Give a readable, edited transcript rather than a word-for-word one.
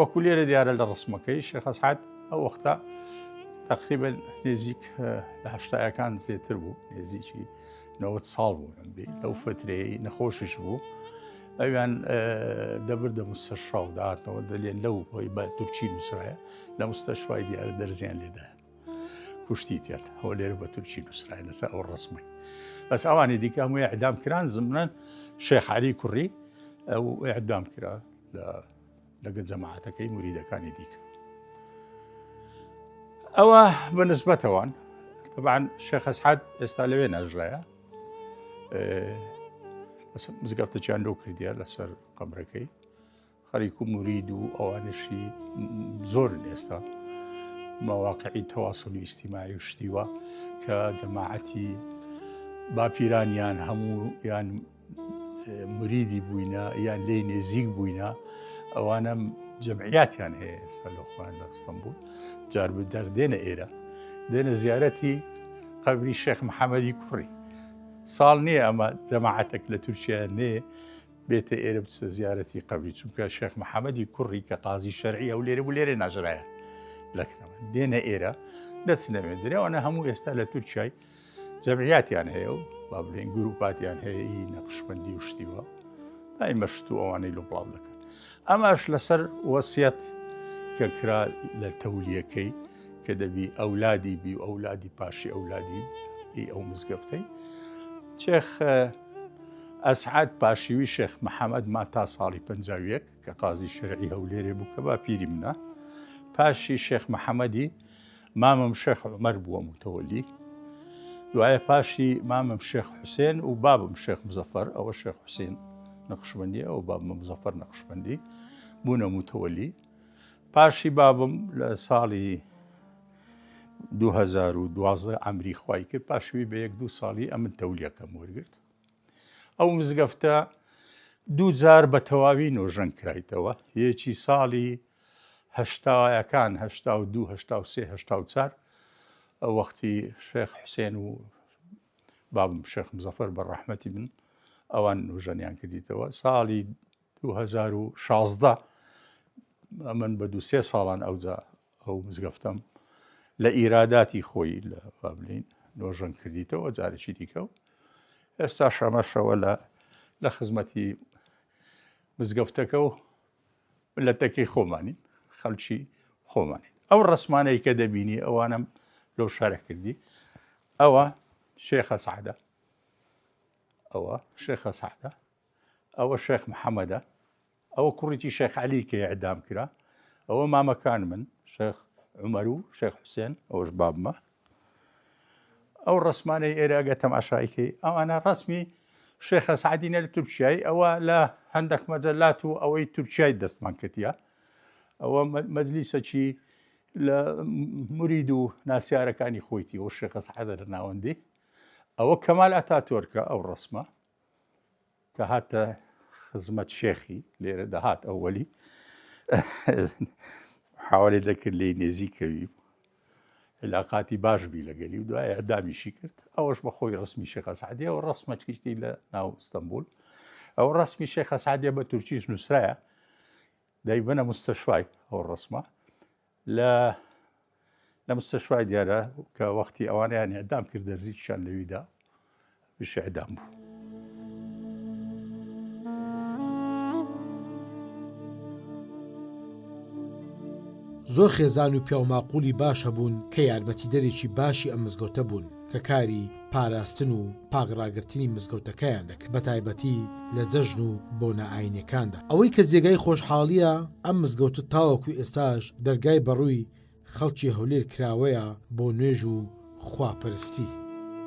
وەکو لێرە دیارە لە ڕسمەکەی شێخ ئەسعەد ئەو وەختە تقریبا نێزیک لە هەشتایەکان زێتر بوو، نێزیکی 90 ساڵ بوو لەو فترەیە نەخۆشیش بوو. ئەویان دەبردە مستەشفا و داهاتنەوە دەلێن لەو بۆی بە تورکی نووسرایە لە مستەشفای دیارە دەرزیان لێدایە کوشتیتیان ئەوە لێرە بە تورکی نووسرایە لەسەر ئەو ڕسمی. بەس ئەوانی دیکە هەمووی ئیعدام کران زمنەن شێخ عەلی کوڕی ئەو ئیعدام کرا لەگەڵ جەماعەتەکەی موریدەکانی دیکە. ئەوە بەنسبەتەوەن طبعاً شێخ ئەسعەد ئێستا لەوێ ناژرایە، مزگەفتەکیان لەو کردیە لەسەر قەبرەکەی، خەریک و مورید و ئەوانشی زۆرن ئێستا مەواقعی تەواصلی ئیجتیماعی و شتیوە کە جەماعەتی باپیرانیان هەموو یان مریدی بووینە یان لێی نێزیک بووینە، ئەوانە جەمعیاتیان هەیە ئێستا لەخوان لە ئەستەمبول، جار دەردێنە ئێرە دێنە زیارەتی قەبری شێخ محەممەدی کوڕی. ساڵ نییە ئەمە جەماعەتێک لە تورکیا نێ بێتە ئێرە بچە زیارەتی قەبری، چونکە شێخ محەممەدی کوڕی کە قازی شەرعی ئەو لێرە بوو لێرە ناژرایە لەکرەوە دێنە ئێرە دەچنەوێ درێوانە هەموو ئێستا لە تورکیای جەمعیاتیان هەیە و با بڵێن گروپاتیان هەیە ئی نەقشبەندی و شتیوە دای مەشت و ئەوانەی لە بڵاو دەکەن. ئەماش لەسەر وەسیەت کە کرا لە تەولیەکەی کە دەبی ئەولادی بی و ئەولادی پاشی ئەولادی ئەو مزگەفتەی شێخ ئەسعەد پاشیوی شێخ محەممەد ما تا ساڵی 51 کە قازی شەرعی هەولێرێ بوو کە باپیری منە، پاشی شێخ محەممەدی مامەم شێخ عومەر بووە متەوەلی، دوایە پاشی مامەم شێخ حوسێن و بابم شێخ مزەفەر، ئەوە شێخ حوسێن نەقشبەندی ئەو بابم مزەفەر نەقشبەندی بوونە متەوەلی. پاشی بابم لە ساڵی 2012 ئەمری خوای کرد، پاشوی بە 1-2 ساڵی ئەمن تەولیەکەم وەرگرت. ئەو مزگەفتە دوو جار بە تەواوی نۆژەنگ کرایتەوە، یەکی ساڵی هەشتاەکان 82 83 84 ئەو وەختی شێخ حوسێن و بابم شێخ مزەفەر بە ڕەحمەتی من ئەوان نۆژەنیان کردیتەوە. ساڵی 2016 ئەمن بە 2-3 ساڵان ئەوجا ئەو مزگەفتەم لە ئیراداتی خۆی لە بابلین نۆژەنگ کردیتەوە جارێکی دیکە و ئێستا شەمەشەوە لە خزمەتی مزگەفتەکە و ملەتەکەی خۆمانین، خەڵکی خۆمانین. ئەو ڕسمانەی کە دەبینی ئەوانم لەو شارە کردی، ئەوە شێخ ئەسعەدە، ئەوە شێخ ئەسعەدە، ئەوە شێخ محەممەدە، ئەوە کوڕێکی شێخ عەلی کە ئیعدام کرا، ئەوە مامەکان من شێخ عومەر و شێخ حوسێن ئەوەش بابمە. ئەو ڕسمانەی ئێرەگە تەماشایکەی ئەوانە ڕسمی شێخ ئەسعەدینە لە تورکیای، ئەوە لە هەندێک مەجەلات و ئەوەی تورکیای دەستمان کردیە، ئەوە مەجلیسەکی لە مورید و ناسیارەکانی خۆیتی ئەو شێخ ئەسعەدە لە ناوەندی. ئەوە کەمال ئەتاتۆرکە ئەو ڕسمە کە هاتە خزمەت شێخی لێرە دەهات ئەوەلی حاوەڵێ دەکرد لێی نێزیکەوی علاقاتی باش بی لەگەلی و دوای ئەعدامیشی کرد. ئەوەش بە خۆی ڕسمی شێخ ئەسعەدیە، ئەو ڕسمەکیشتی لە ناو ئەستەمبول، ئەو ڕسمی شێخ ئەسعەدیە بە تورکیش نووسرایە، دەیبنە مستەشفای ئەو ڕسمە لە مستەشفای دیارە کە وەختی ئەوانیان ئیعدام کرد دەرزییان لەویدا بش ئیعدام بوو. زۆر خێزان و پیاوماقولی باش هەبوون کە یارمەتیدەرێکی باشی ئەم مزگەوتە بوون کە کاری پاراستن و پاگڕاگرتنی مزگەوتەکەیان دەکرد، بە تایبەتی لە جەژن و بۆنە ئاینیەکاندا. ئەوەی کە جێگای خۆشحاڵیە ئەم مزگەوتە تاوەکو ئێستاش دەرگای بەڕووی خەڵکی هەولێر کراوەیە بۆ نوێژ و خواپەرستی.